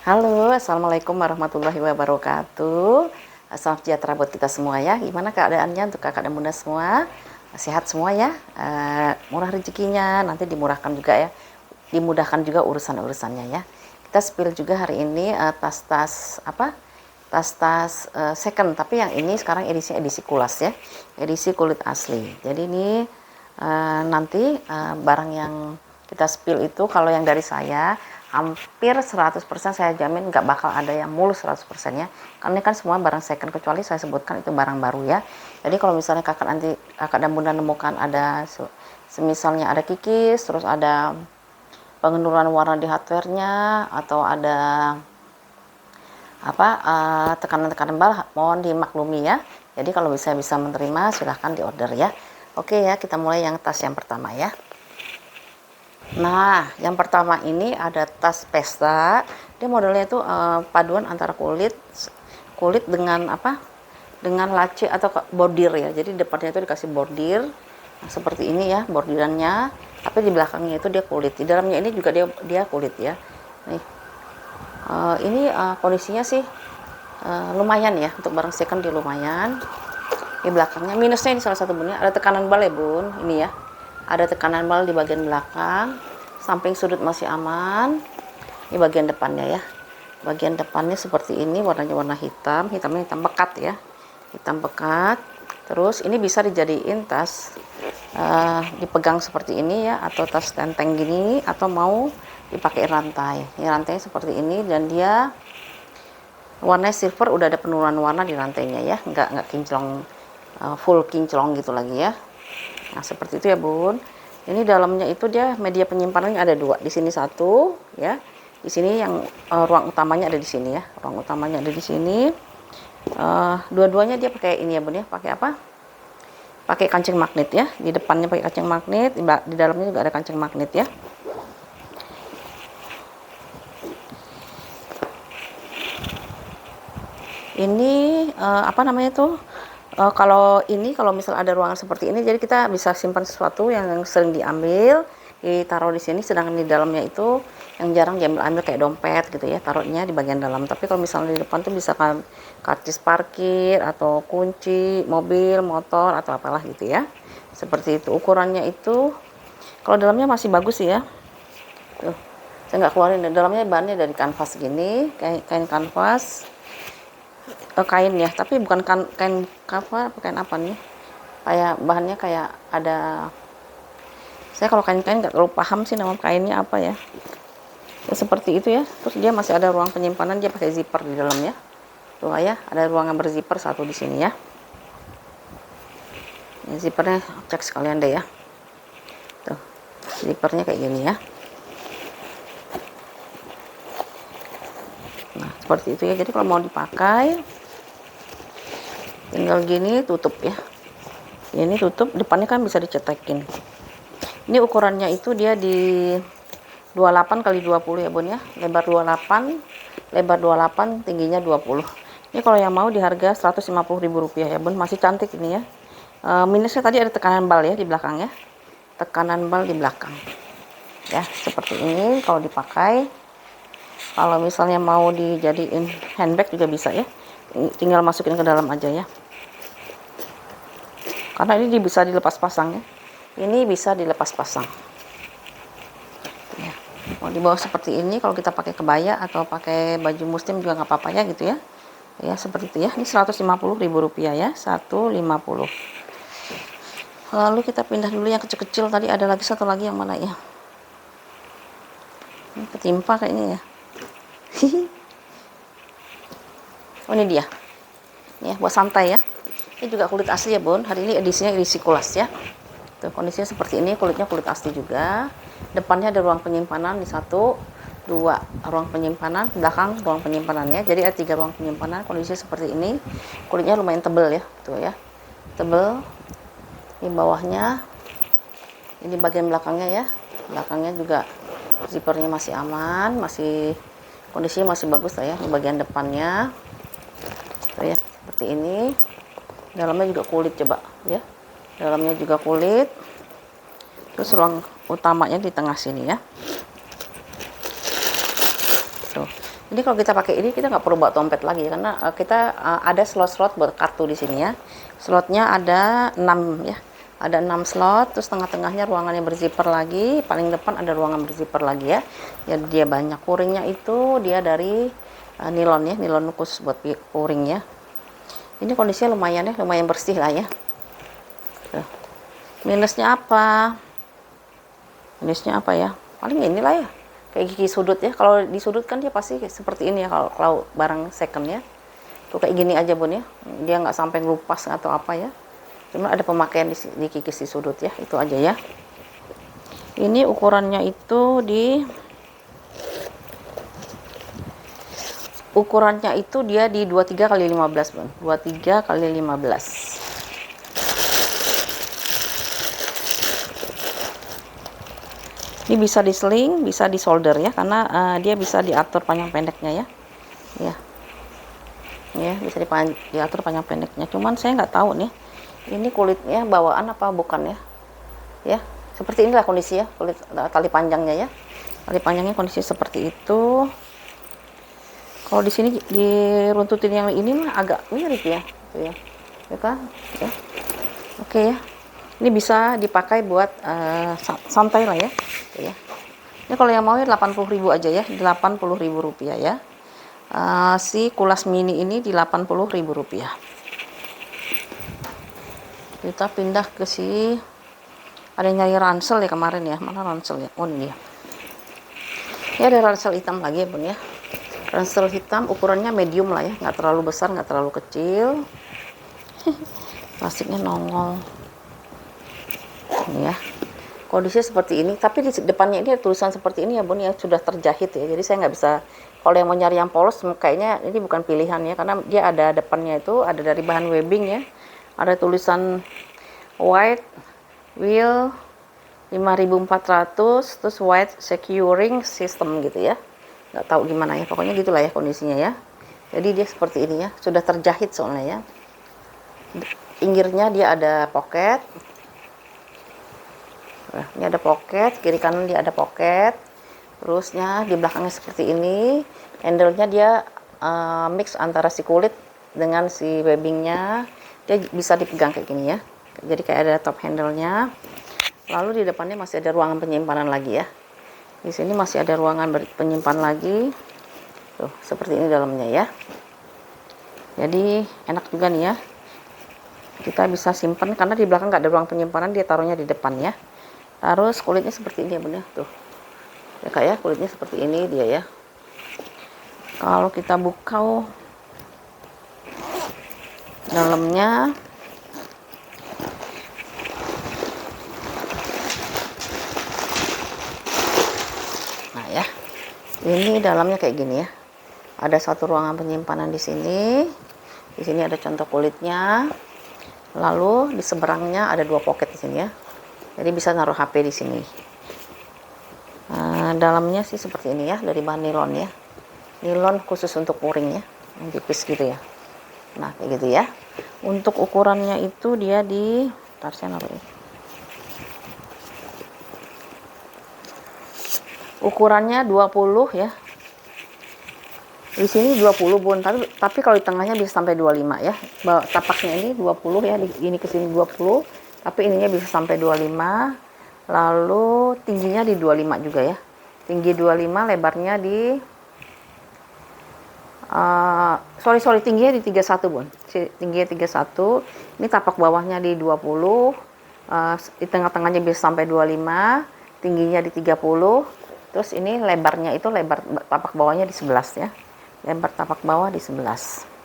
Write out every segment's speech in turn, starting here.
Halo, Assalamualaikum warahmatullahi wabarakatuh. Salam sejahtera buat kita semua ya. Gimana keadaannya untuk kakak dan bunda semua? Sehat semua ya? Murah rezekinya, nanti dimurahkan juga ya. Dimudahkan juga urusan-urusannya ya. Kita spill juga hari ini tas-tas apa? Tas-tas second, tapi yang ini sekarang edisinya edisi kulas ya. Edisi kulit asli. Jadi ini nanti barang yang kita spill itu kalau yang dari saya hampir 100% saya jamin nggak bakal ada yang mulus 100% ya, karena ini kan semua barang second, kecuali saya sebutkan itu barang baru ya. Jadi kalau misalnya kakak dan bunda nemukan ada semisalnya ada kikis, terus ada pengenduran warna di hardware-nya, atau ada tekanan-tekanan bal, mohon dimaklumi ya. Jadi kalau bisa menerima silahkan di order ya. Oke ya, kita mulai yang tas yang pertama ya. Nah, yang pertama ini ada tas pesta. Dia modelnya itu paduan antara kulit dengan dengan lace atau bordir ya. Jadi depannya itu dikasih bordir. Nah, seperti ini ya bordirannya. Tapi di belakangnya itu dia kulit. Di dalamnya ini juga dia kulit ya. Nih. Ini kondisinya sih lumayan ya, untuk barang second dia lumayan. Di belakangnya minusnya ini salah satu bunyinya ada tekanan bal ya bun, ini ya. Ada tekanan bal di bagian belakang, samping sudut masih aman. Ini bagian depannya ya. Bagian depannya seperti ini, warnanya warna hitam, hitam pekat ya. Hitam pekat. Terus ini bisa dijadiin tas dipegang seperti ini ya, atau tas tenteng gini, atau mau dipakai rantai. Ini rantainya seperti ini dan dia warnanya silver, udah ada penurunan warna di rantainya ya, nggak kinclong full kinclong gitu lagi ya. Nah seperti itu ya bun. Ini dalamnya itu dia media penyimpanannya ada dua, di sini satu ya, di sini yang ruang utamanya ada di sini ya, ruang utamanya ada di sini. Dua-duanya dia pakai ini ya bun ya, pakai apa? Pakai kancing magnet ya, di depannya pakai kancing magnet, di dalamnya juga ada kancing magnet ya. Ini apa namanya tuh? Kalau misal ada ruangan seperti ini, jadi kita bisa simpan sesuatu yang sering diambil, ditaruh di sini, sedangkan di dalamnya itu yang jarang diambil kayak dompet gitu ya, taruhnya di bagian dalam. Tapi kalau misalnya di depan tuh bisa kan karcis parkir atau kunci mobil, motor atau apalah gitu ya. Seperti itu. Ukurannya itu kalau dalamnya masih bagus sih ya. Tuh, saya nggak keluarin. Dalamnya bahannya dari kanvas gini, kain kanvas. Kain ya, tapi bukan kain apa nih, kayak bahannya kayak ada, saya kalau kain-kain nggak terlalu paham sih nama kainnya apa ya. Seperti itu ya. Terus dia masih ada ruang penyimpanan, dia pakai zipper di dalam ya. Tuh ya, ada ruangan berzipper satu di sini ya. Ini zippernya cek sekalian deh ya. Tuh, zippernya kayak gini ya. Nah seperti itu ya. Jadi kalau mau dipakai tinggal gini, tutup ya. Ini tutup, depannya kan bisa dicetekin. Ini ukurannya itu dia di 28 kali 20 ya bun ya, lebar 28, lebar 28, tingginya 20. Ini kalau yang mau di harga Rp150.000 ya bun, masih cantik ini ya. Minusnya tadi ada tekanan bal ya di belakang ya, tekanan bal di belakang ya. Seperti ini kalau dipakai. Kalau misalnya mau dijadiin handbag juga bisa ya, tinggal masukin ke dalam aja ya, karena ini bisa dilepas pasang ya. Ini bisa dilepas pasang ya. Mau dibawa seperti ini, kalau kita pakai kebaya atau pakai baju muslim juga nggak apa-apa ya gitu ya. Ya seperti itu ya. Ini Rp150.000 ya, 150. Lalu kita pindah dulu yang kecil-kecil. Tadi ada lagi satu lagi, yang mana ya, ini ketimpa kayaknya ya. Oh ini dia. Ini ya, buat santai ya. Ini juga kulit asli ya bun. Hari ini edisinya edisi kulas ya. Tuh kondisinya seperti ini, kulitnya kulit asli juga. Depannya ada ruang penyimpanan, di satu, dua ruang penyimpanan, belakang ruang penyimpanannya. Jadi ada 3 ruang penyimpanan. Kondisinya seperti ini. Kulitnya lumayan tebel ya, tuh ya, tebel. Di bawahnya, ini bagian belakangnya ya. Belakangnya juga zippernya masih aman, masih kondisinya masih bagus lah ya. Di bagian depannya tuh ya, seperti ini. Dalamnya juga kulit, coba ya, dalamnya juga kulit. Terus ruang utamanya di tengah sini ya. Tuh, Jadi kalau kita pakai ini kita nggak perlu bawa dompet lagi karena kita ada slot-slot buat kartu di sini ya. Slotnya ada 6 ya. Ada 6 slot, terus tengah-tengahnya ruangan yang berzipper lagi, paling depan ada ruangan berzipper lagi ya. Jadi dia banyak. Kuringnya itu dia dari nilon ya, nilon khusus buat kuring ya. Ini kondisinya lumayan ya, lumayan bersih lah ya. Minusnya apa? Minusnya apa ya? Paling inilah ya. Kayak gigi sudut ya. Kalau di sudut kan dia pasti seperti ini ya kalau barang second ya. Tuh kayak gini aja Bun ya. Dia nggak sampai ngelupas atau apa ya. Cuma ada pemakaian di kikis di sudut ya. Itu aja ya. Ini ukurannya itu dia di 23 kali 15 Bun. 23 kali 15. Ini bisa diseling, bisa di solder ya, karena dia bisa diatur panjang pendeknya ya. Ya, bisa diatur panjang pendeknya. Cuman saya nggak tahu nih, ini kulitnya bawaan apa bukan ya? Ya, seperti inilah kondisi ya, kulit tali panjangnya ya. Tali panjangnya kondisi seperti itu. Kalau di sini diruntutin yang ini mah agak mirip ya, gitu ya. Ya kan? Ya. Oke ya. Ini bisa dipakai buat santai lah ya. Gitu ya. Ini kalau yang mau ya 80.000 aja ya, 80.000 rupiah ya. Si kulas mini ini di 80.000 rupiah. Kita pindah ke ada yang nyari ransel ya kemarin ya. Mana ransel ya? Oh ini dia. Ini ada ransel hitam lagi ya Bun ya. Ransel hitam ukurannya medium lah ya, nggak terlalu besar, nggak terlalu kecil. Plastiknya nongol. Ini ya. Kondisinya seperti ini, tapi di depannya ini ada tulisan seperti ini ya Bun ya, sudah terjahit ya. Jadi saya nggak bisa, kalau yang mau nyari yang polos kayaknya ini bukan pilihan ya, karena dia ada depannya itu ada dari bahan webbing ya. Ada tulisan white wheel 5400, terus white securing system gitu ya. Nggak tahu gimana ya, pokoknya gitulah ya kondisinya ya. Jadi dia seperti ini ya, sudah terjahit soalnya ya. Pinggirnya dia ada pocket. Nah, ini ada pocket, kiri kanan dia ada pocket. Terusnya di belakangnya seperti ini. Handle-nya dia mix antara si kulit dengan si webbingnya. Dia bisa dipegang kayak gini ya. Jadi kayak ada top handle-nya. Lalu di depannya masih ada ruangan penyimpanan lagi ya. Di sini masih ada ruangan penyimpan lagi. Tuh, seperti ini dalamnya ya. Jadi enak juga nih ya. Kita bisa simpan karena di belakang nggak ada ruang penyimpanan, dia taruhnya di depan ya. Terus kulitnya seperti ini ya Bun ya, tuh ya Kak ya, kulitnya seperti ini dia ya. Kalau kita buka dalamnya, nah ya, ini dalamnya kayak gini ya. Ada satu ruangan penyimpanan di sini. Di sini ada contoh kulitnya. Lalu di seberangnya ada 2 pocket di sini ya. Jadi bisa naruh HP di sini. Dalamnya sih seperti ini ya, dari bahan nilon ya. Nilon khusus untuk kuring ya, yang tipis gitu ya. Nah kayak gitu ya. Untuk ukurannya itu dia ntar saya naruh ini. Ukurannya 20 ya. Di sini 20 Bun, tapi kalau di tengahnya bisa sampai 25 ya. Tapaknya ini 20 ya, ini ke sini 20. Tapi ininya bisa sampai 25, lalu tingginya di 25 juga ya. Tinggi 25, lebarnya di tingginya di 31 Bun. Tingginya 31. Ini tapak bawahnya di 20, di tengah-tengahnya bisa sampai 25, tingginya di 30. Terus ini lebarnya itu lebar tapak bawahnya di 11 ya. Lebar tapak bawah di 11.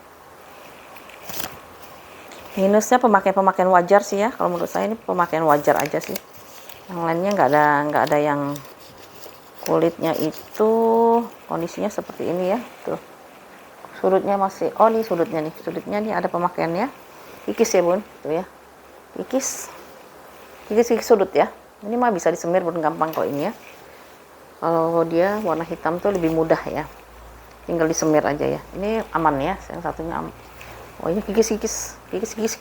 Minusnya pemakaian wajar sih ya, kalau menurut saya ini pemakaian wajar aja sih. Yang lainnya nggak ada yang kulitnya itu kondisinya seperti ini ya. Tuh sudutnya masih, oh ini sudutnya nih ada pemakaiannya. Kikis ya Bun, tuh ya, kikis sudut ya. Ini mah bisa disemir Bun, gampang kok ini ya. Kalau dia warna hitam tuh lebih mudah ya, tinggal disemir aja ya. Ini aman ya, yang satunya aman. Oh ini kikis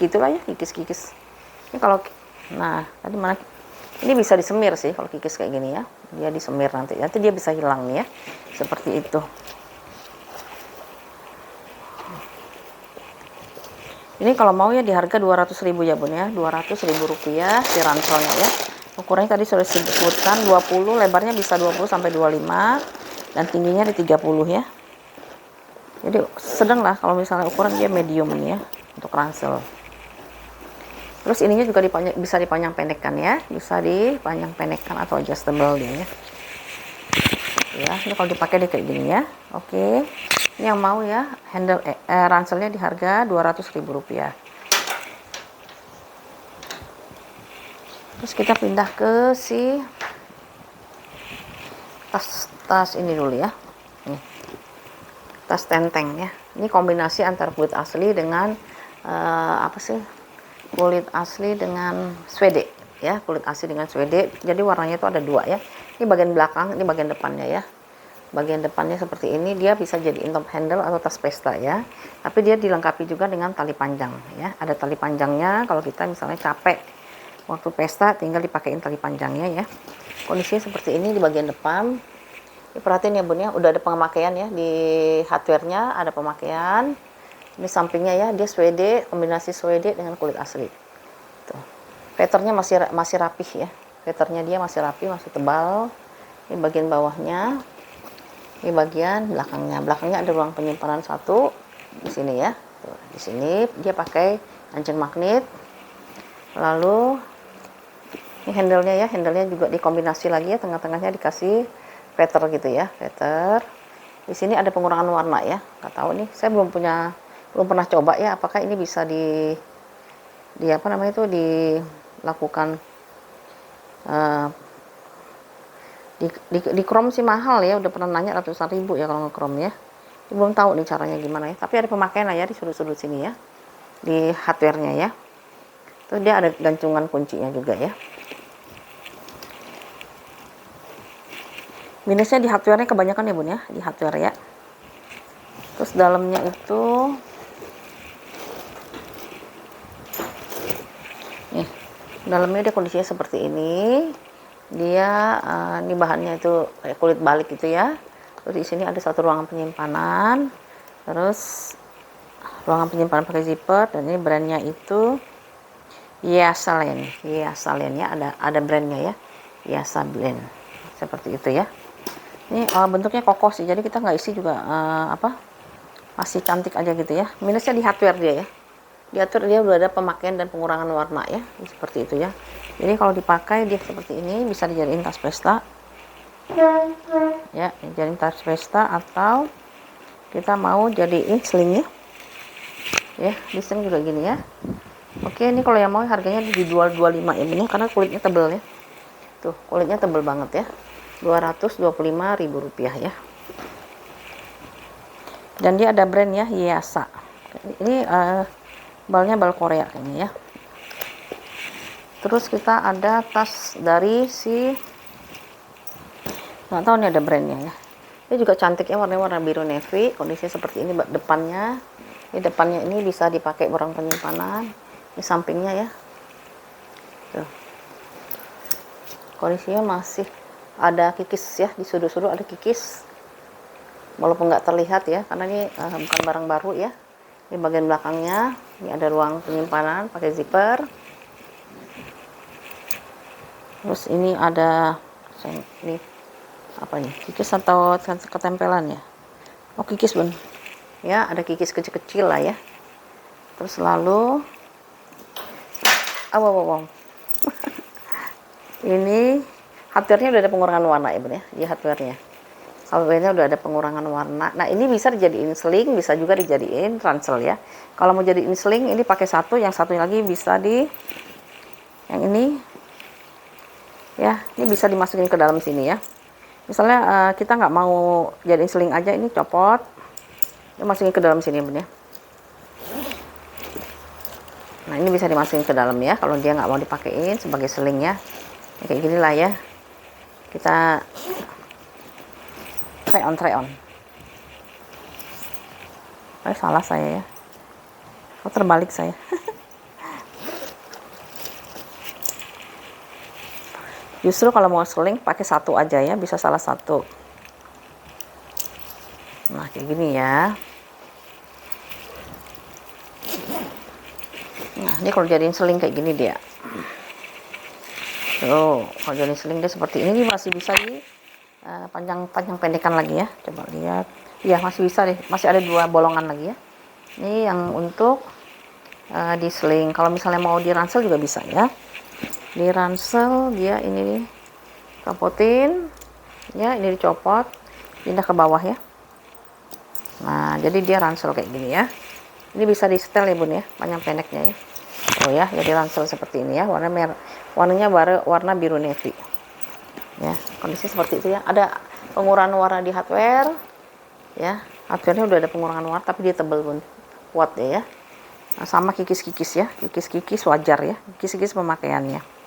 gitulah ya, kikis. Ini kalau, nah tadi mana? Ini bisa disemir sih kalau kikis kayak gini ya. Dia disemir nanti dia bisa hilang nih ya. Seperti itu. Ini kalau mau ya di harga 200.000 ya bun ya, 200.000 rupiah si ranselnya ya. Ukurannya tadi sudah disebutkan 20, lebarnya bisa 20 sampai 25 dan tingginya di 30 ya. Jadi sedang lah kalau misalnya ukuran dia medium ini ya untuk ransel. Terus ininya juga bisa dipanjang pendekkan ya, bisa dipanjang pendekkan atau adjustable dia ya. Ya, ini kalau dipakai dia kayak gini ya. Oke. Ini yang mau ya, handle ranselnya di harga 200.000 rupiah. Terus kita pindah ke si tas ini dulu ya. Nih. Tas tenteng ya. Ini kombinasi antara kulit asli dengan apa sih? Kulit asli dengan Swede ya, kulit asli dengan Swede. Jadi warnanya itu ada dua ya. Ini bagian belakang, ini bagian depannya ya. Bagian depannya seperti ini, dia bisa jadi top handle atau tas pesta ya. Tapi dia dilengkapi juga dengan tali panjang ya. Ada tali panjangnya kalau kita misalnya capek waktu pesta tinggal dipakein tali panjangnya ya. Kondisinya seperti ini di bagian depan. Ini perhatiin ya bun ya, udah ada pemakaian ya di hardware-nya, ada pemakaian. Ini sampingnya ya, dia Swede, kombinasi Swede dengan kulit asli. Tuh. Patternnya masih rapih ya. Patternnya dia masih rapi, masih tebal. Ini bagian bawahnya. Ini bagian belakangnya. Belakangnya ada ruang penyimpanan satu di sini ya. Tuh, di sini dia pakai anjing magnet. Lalu ini handle-nya ya, handle-nya juga dikombinasi lagi ya, tengah-tengahnya dikasih feather gitu ya, feather. Di sini ada pengurangan warna ya. Nggak tahu nih, saya belum pernah coba ya apakah ini bisa di apa namanya itu dilakukan di chrome sih mahal ya, udah pernah nanya ratusan ribu ya kalau nge-chrome ya. Belum tahu nih caranya gimana ya, tapi ada pemakaian lah ya di sudut-sudut sini ya, di hardware-nya ya. Terus dia ada gantungan kuncinya juga ya. Minusnya di hardware-nya kebanyakan ya bun ya, di hardware ya. Terus dalamnya itu nih, dalamnya dia kondisinya seperti ini. Dia ini bahannya itu kayak kulit balik gitu ya. Terus di sini ada satu ruangan penyimpanan. Terus ruangan penyimpanan pakai zipper, dan ini brandnya itu Yasalen. Yasalen ya, ada brandnya ya. Yasalen. Seperti itu ya. Ini bentuknya kokoh sih, jadi kita nggak isi juga masih cantik aja gitu ya. Minusnya di hardware dia ya. Di hardware dia udah ada pemakaian dan pengurangan warna ya, seperti itu ya. Jadi kalau dipakai dia seperti ini, bisa dijadiin tas pesta ya, jadiin tas pesta, atau kita mau jadiin sling ya, di sling juga gini ya. Oke, ini kalau yang mau harganya dijual 25 ya bener, karena kulitnya tebel ya. Tuh, kulitnya tebel banget ya. 225.000 rupiah ya. Dan dia ada brand ya, Yasa. Ini balnya bal Korea kayaknya ya. Terus kita ada tas dari si, nggak tahu nih ada brandnya ya. Ini juga cantik ya, warnanya warna biru navy. Kondisinya seperti ini depannya. Ini depannya ini bisa dipakai ruang penyimpanan. Ini sampingnya ya. Tuh. Kondisinya masih ada kikis ya, di sudut-sudut ada kikis. Walaupun nggak terlihat ya, karena ini bukan barang baru ya. Ini bagian belakangnya, ini ada ruang penyimpanan pakai zipper. Terus ini ada ini apa nih, kikis atau ketempelan ya? Oh kikis bun, ya ada kikis kecil-kecil lah ya. Terus lalu, wow. Ini hardware-nya udah ada pengurangan warna ya bun ya, di hardware-nya. Hardware-nya udah ada pengurangan warna. Nah ini bisa dijadiin sling, bisa juga dijadiin ransel ya. Kalau mau jadiin sling, ini pakai satu, yang satunya lagi bisa yang ini. Ya, ini bisa dimasukin ke dalam sini ya. Misalnya kita nggak mau jadiin sling aja, ini copot, ini masukin ke dalam sini bun ya. Nah ini bisa dimasukin ke dalam ya, kalau dia nggak mau dipakein sebagai sling ya. Kayak gini lah ya. Kita try on. Salah saya ya. Oh terbalik saya. Justru kalau mau sling pakai satu aja ya, bisa salah satu. Nah kayak gini ya. Nah, ini kalau jadiin seling kayak gini dia. Tuh, kalau jadiin seling dia seperti ini masih bisa di panjang pendekan lagi ya. Coba lihat. Ya, masih bisa deh. Masih ada 2 bolongan lagi ya. Ini yang untuk di seling. Kalau misalnya mau di ransel juga bisa ya. Di ransel dia ini copotin ya, ini dicopot, pindah ke bawah ya. Nah, jadi dia ransel kayak gini ya. Ini bisa di setel ya bun ya, panjang pendeknya ya. Oh ya, jadi ransel seperti ini ya, warna merah, warnanya warna biru navy ya. Kondisi seperti itu ya. Ada pengurangan warna di hardware ya. Hardwarenya udah ada pengurangan warna, tapi dia tebel bun, kuat ya. Nah, sama kikis-kikis ya, kikis-kikis wajar ya, kikis-kikis pemakaiannya.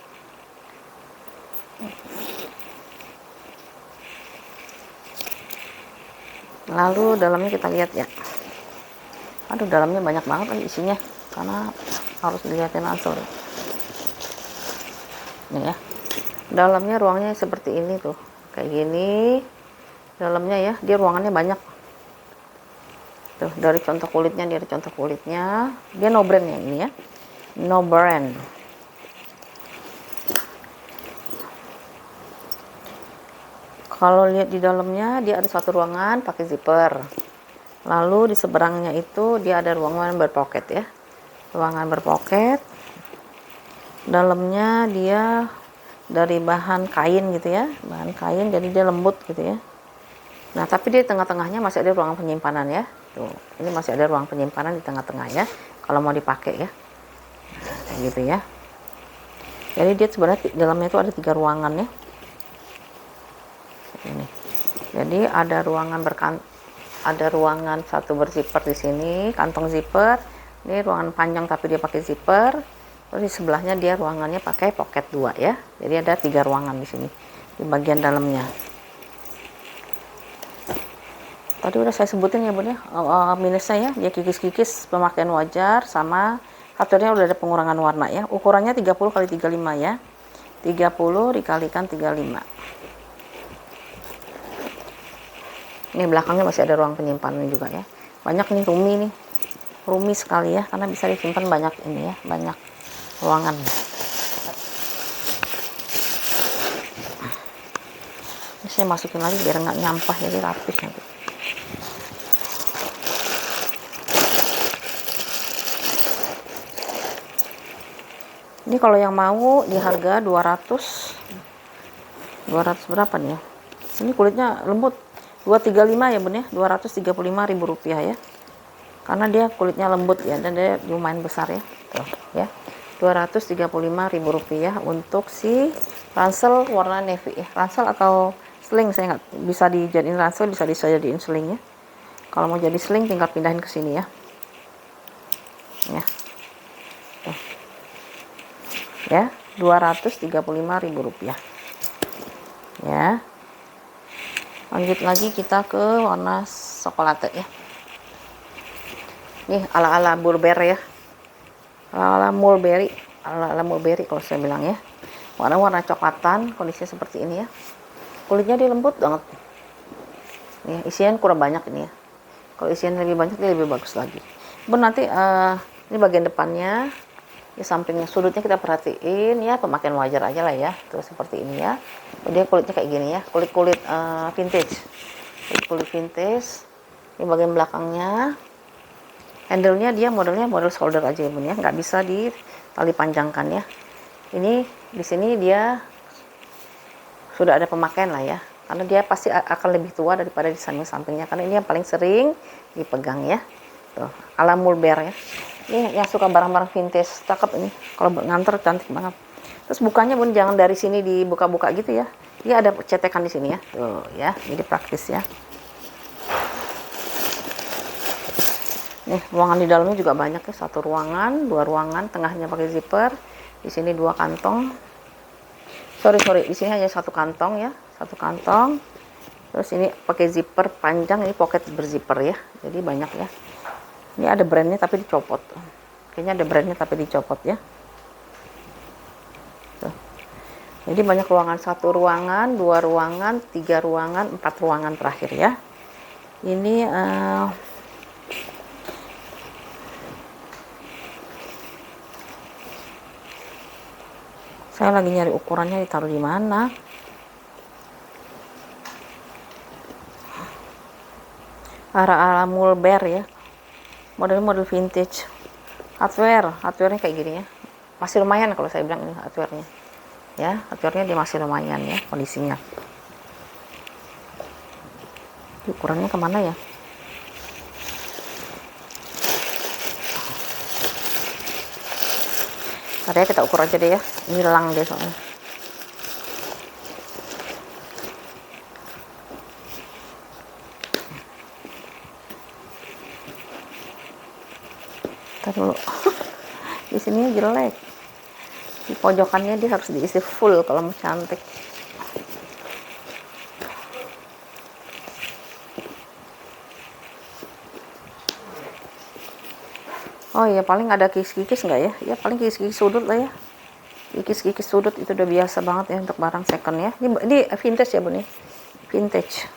Lalu dalamnya kita lihat ya. Aduh, dalamnya banyak banget lagi isinya, karena harus dilihatin langsung. Nih ya, dalamnya ruangnya seperti ini tuh, kayak gini. Dalamnya ya, dia ruangannya banyak. Tuh, dari contoh kulitnya, dia no brand ya ini ya, no brand. Kalau lihat di dalamnya, dia ada satu ruangan pakai zipper. Lalu di seberangnya itu dia ada ruangan berpoket ya. Ruangan berpoket. Dalamnya dia dari bahan kain gitu ya. Bahan kain, jadi dia lembut gitu ya. Nah, tapi di tengah-tengahnya masih ada ruangan penyimpanan ya. Tuh, ini masih ada ruang penyimpanan di tengah-tengah ya. Kalau mau dipakai ya. Nah, kayak gitu ya. Jadi dia sebenarnya dalamnya itu ada 3 ruangan ya. Ini. Jadi ada ruangan satu berzipper di sini, kantong zipper. Ini ruangan panjang tapi dia pakai zipper. Terus di sebelahnya dia ruangannya pakai pocket 2 ya. Jadi ada 3 ruangan di sini di bagian dalamnya. Tadi udah saya sebutin ya bun ya, minusnya ya, dia kikis-kikis pemakaian wajar, sama hardware-nya udah ada pengurangan warna ya. Ukurannya 30 x 35 ya. 30 dikalikan 35. Ini belakangnya masih ada ruang penyimpanan juga ya. Banyak nih rumi sekali ya, karena bisa disimpan banyak ini ya, banyak ruangan. Ini saya masukin lagi biar nggak nyampah, jadi rapih nanti. Ini kalau yang mau di harga 200 berapa nih ya? Ini kulitnya lembut. 235 ya bun ya, Rp235.000 ya, karena dia kulitnya lembut ya, dan dia lumayan besar ya. Tuh ya, Rp235.000 untuk si ransel warna navy ya. Ransel atau sling, saya nggak bisa dijadiin ransel, bisa dijadiin sling ya. Kalau mau jadi sling tinggal pindahin ke sini ya. Ya, tuh ya, Rp235.000 ya. Lanjut lagi kita ke warna coklat ya. Nih ala-ala Burberry ya. Ala-ala Mulberry kalau saya bilang ya. Warna coklatan, kondisinya seperti ini ya. Kulitnya dia lembut banget. Nih, isian kurang banyak ini ya. Kalau isian lebih banyak dia lebih bagus lagi. Nanti ini bagian depannya. Di sampingnya, sudutnya kita perhatiin ya, pemakaian wajar aja lah ya. Terus seperti ini ya. Dia kulitnya kayak gini ya, kulit vintage. Kulit vintage. Ini bagian belakangnya. Handle-nya dia modelnya model shoulder aja ya bun ya, nggak bisa di tali panjangkan ya. Ini di sini dia sudah ada pemakaian lah ya, karena dia pasti akan lebih tua daripada di samping-sampingnya, karena ini yang paling sering dipegang ya. Tuh, ala Mulberry ya. Ini yang suka barang-barang vintage, cakep ini. Kalau nganter cantik banget. Terus bukanya bun jangan dari sini dibuka-buka gitu ya. Dia ada cetekan di sini ya. Tuh ya, jadi praktis ya. Nih, ruangan di dalamnya juga banyak ya. 1 ruangan, 2 ruangan, tengahnya pakai zipper. Di sini 2 kantong. Sorry, di sini hanya 1 kantong ya, 1 kantong. Terus ini pakai zipper panjang, ini pocket berzipper ya. Jadi banyak ya. Ini ada brandnya tapi dicopot. Kayaknya ada brandnya tapi dicopot ya. Tuh. Jadi banyak ruangan, 1 ruangan, 2 ruangan, 3 ruangan, 4 ruangan terakhir ya. Ini Saya lagi nyari ukurannya ditaruh di mana. Ala-ala Mulber ya. Model vintage. Hardware-nya kayak gini ya. Masih lumayan kalau saya bilang ini hardware-nya. Ya, hardware-nya dia masih lumayan ya kondisinya. Ukurannya kemana ya? Ntar ya, kita ukur aja deh ya. Hilang deh soalnya. Ntar dulu. Di sini jelek. Di pojokannya dia harus diisi full kalau mau cantik. Oh iya, paling ada kikis-kikis nggak ya? Ya paling kikis-kikis sudut lah ya. Kikis-kikis sudut itu udah biasa banget ya untuk barang second ya. Ini vintage ya Bun nih. Vintage.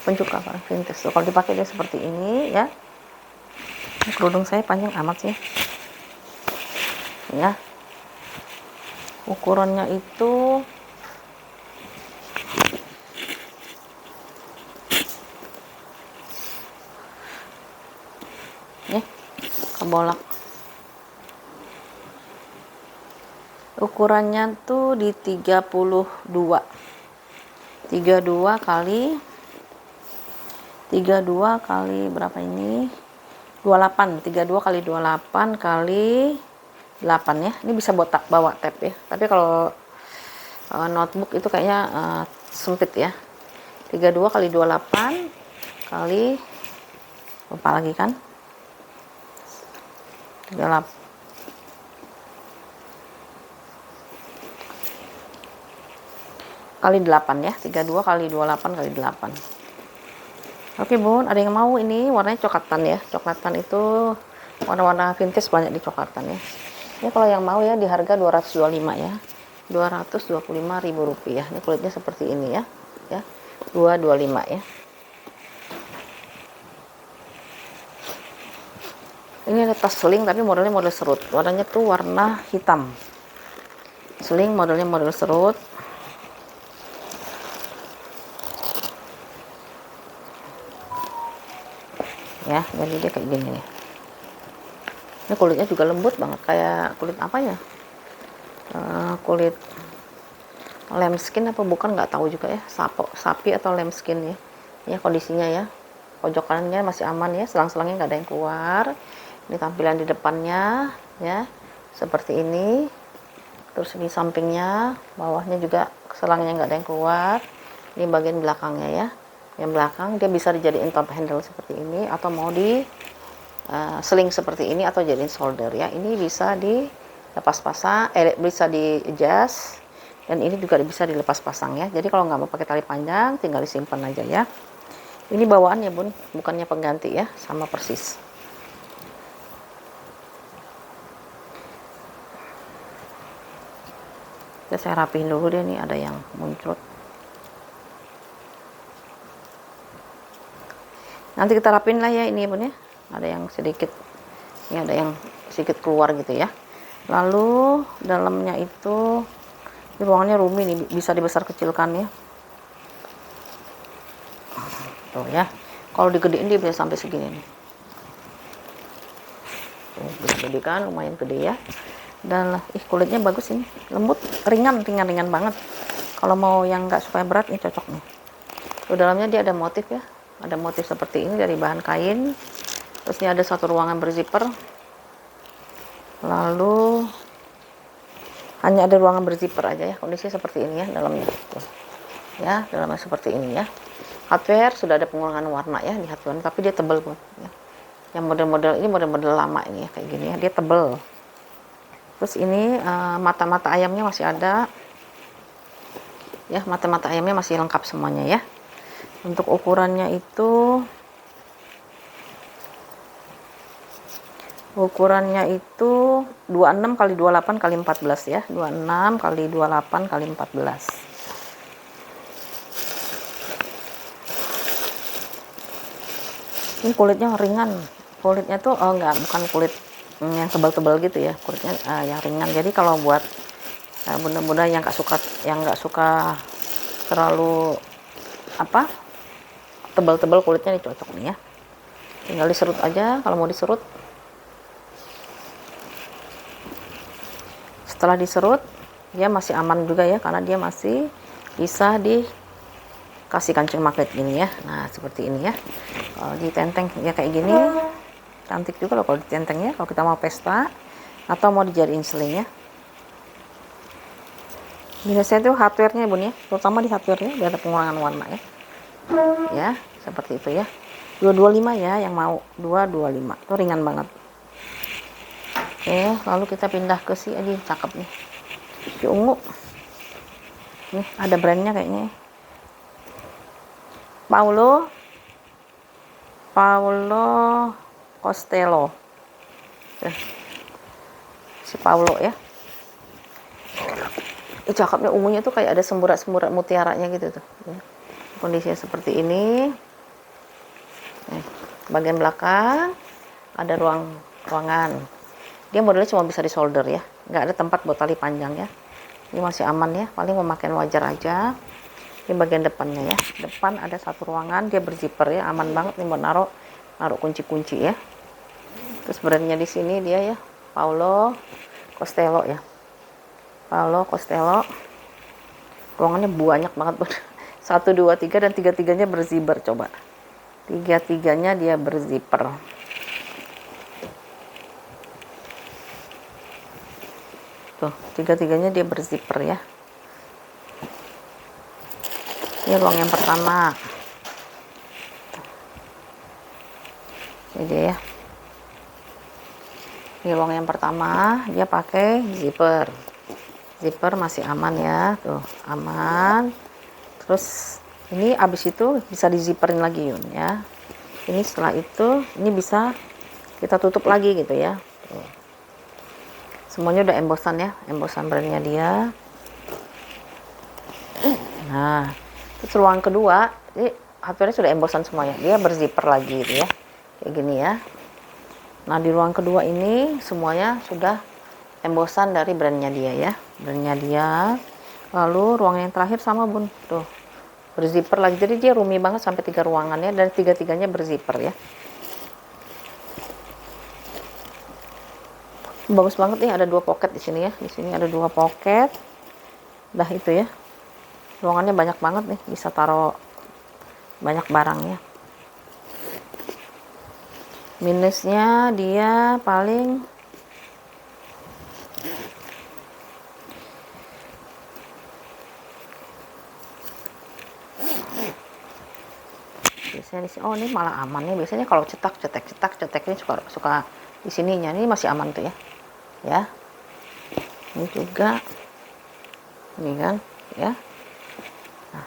Pencuka barang vintage. So, kalau dipakai dia seperti ini ya. Ini kerudung saya panjang amat sih. Ya. Ukurannya itu nih kebolak. Ukurannya tuh di 32 kali berapa ini, 28, 32 kali 28 kali 8 ya. Ini bisa bawa tab ya, tapi kalau notebook itu kayaknya sempit ya. 32 kali 28 kali lupa lagi kan, 38 kali 8 ya, 32 kali 28 kali 8. Oke Bun, ada yang mau ini warnanya coklatan ya. Coklatan itu warna-warna vintage banyak di coklatan ya. Ini kalau yang mau ya di harga 225 ya. 225.000 rupiah. Ini kulitnya seperti ini ya. Ya, 225 ya. Ini ada tas seling tapi modelnya model serut. Warnanya tuh warna hitam. Seling modelnya model serut. Ya, jadi dia kayak gini nih. Ini kulitnya juga lembut banget, kayak kulit apa ya? Kulit lambskin apa bukan, nggak tahu juga ya. Sapi atau lambskin ya. Ya kondisinya ya. Pojokannya masih aman ya, selang-selangnya nggak ada yang keluar. Ini tampilan di depannya ya, seperti ini. Terus di sampingnya, bawahnya juga selangnya nggak ada yang keluar. Ini bagian belakangnya ya. Yang belakang dia bisa dijadiin top handle seperti ini, atau mau di seling seperti ini, atau jadiin solder ya. Ini bisa dilepas pasang, bisa di adjust, dan ini juga bisa dilepas pasang ya. Jadi kalau nggak mau pakai tali panjang, tinggal disimpan aja ya. Ini bawaan ya Bun, bukannya pengganti ya, sama persis. Ya, saya rapihin dulu deh, nih ada yang muncul. Nanti kita rapin lah ya ini Bun ya. Ada yang sedikit, ini ada yang sedikit keluar gitu ya. Lalu dalamnya itu, ini ruangannya roomy nih, bisa dibesar kecilkan ya. Tuh ya. Kalau digedein dia bisa sampai segini nih. Tuh, bisa gede kan, lumayan gede ya. Dan kulitnya bagus ini, lembut, ringan banget. Kalau mau yang nggak supaya berat, ini cocok nih. Tuh dalamnya dia ada motif ya. Ada motif seperti ini dari bahan kain. Terus ini ada satu ruangan berzipper. Lalu hanya ada ruangan berzipper aja ya. Kondisinya seperti ini ya dalamnya. Tuh. Ya, dalamnya seperti ini ya. Hardware sudah ada pengurangan warna ya di hardware, tapi dia tebal Bun. Ya. Yang model-model ini model-model lama ini ya, kayak gini ya. Dia tebal. Terus ini mata-mata ayamnya masih ada. Ya, mata-mata ayamnya masih lengkap semuanya ya. Untuk ukurannya itu 26 kali 28 kali 14 ya. 26 kali 28 kali 14. Ini kulitnya ringan. Kulitnya tuh bukan kulit yang tebal-tebal gitu ya, kulitnya yang ringan. Jadi kalau buat bunda-bunda yang nggak suka terlalu apa tebal-tebal kulitnya, ini cocok nih ya. Tinggal diserut aja kalau mau diserut. Setelah diserut dia masih aman juga ya, karena dia masih bisa dikasih kancing magnet gini ya. Nah seperti ini ya, kalau ditenteng ya kayak gini cantik juga loh kalau ditentengnya, kalau kita mau pesta atau mau dijadiin seling ya. Biasanya tuh hardware-nya bun ya, terutama di hardware-nya biar ada pengurangan warna ya. Ya seperti itu ya, 225 ya yang mau, 225 itu ringan banget. Oke, lalu kita pindah ke si aja, cakep nih, si ungu nih, ada brandnya kayaknya, Paulo Costello. Si Paulo ya, cakepnya, ungunya tuh kayak ada semburat-semburat mutiaranya gitu tuh ya. Kondisinya seperti ini. Bagian belakang ada ruangan. Dia modelnya cuma bisa di solder ya, nggak ada tempat buat tali panjang ya. Ini masih aman ya, paling memakai wajar aja. Ini bagian depannya ya, depan ada satu ruangan, dia berzipper ya, aman banget nih buat naruh kunci-kunci ya. Terus brandnya di sini dia ya, Paulo Costello ya, Paulo Costello. Ruangannya banyak banget bun. 1, 2, 3 dan tiga-tiganya berzipper. Coba tiga-tiganya dia berzipper. Tuh, tiga-tiganya dia berzipper ya. Ini ruang yang pertama. Ini dia ya. Ini ruang yang pertama, dia pakai zipper. Zipper masih aman ya, tuh aman. Terus ini abis itu bisa dizipperin lagi Yun ya. Ini setelah itu ini bisa kita tutup lagi gitu ya. Tuh. Semuanya udah embosan ya, embosan brandnya dia. Nah, terus ruang kedua, ini hardware sudah embosan semuanya, dia berzipper lagi gitu ya, kayak gini ya. Nah di ruang kedua ini semuanya sudah embosan dari brandnya dia ya, brandnya dia. Lalu ruang yang terakhir sama bun, tuh berzipper lagi, jadi dia roomy banget sampai 3 ruangan ya, dan tiga-tiganya berzipper ya. Bagus banget nih, ada 2 pocket di sini ya, di sini ada 2 pocket. Dah itu ya, ruangannya banyak banget nih, bisa taruh banyak barangnya. Minusnya dia paling biasanya di sini, oh ini malah aman nih, biasanya kalau cetak ini suka di sininya, ini masih aman tuh ya. Ya. Ini juga ini kan ya. Nah,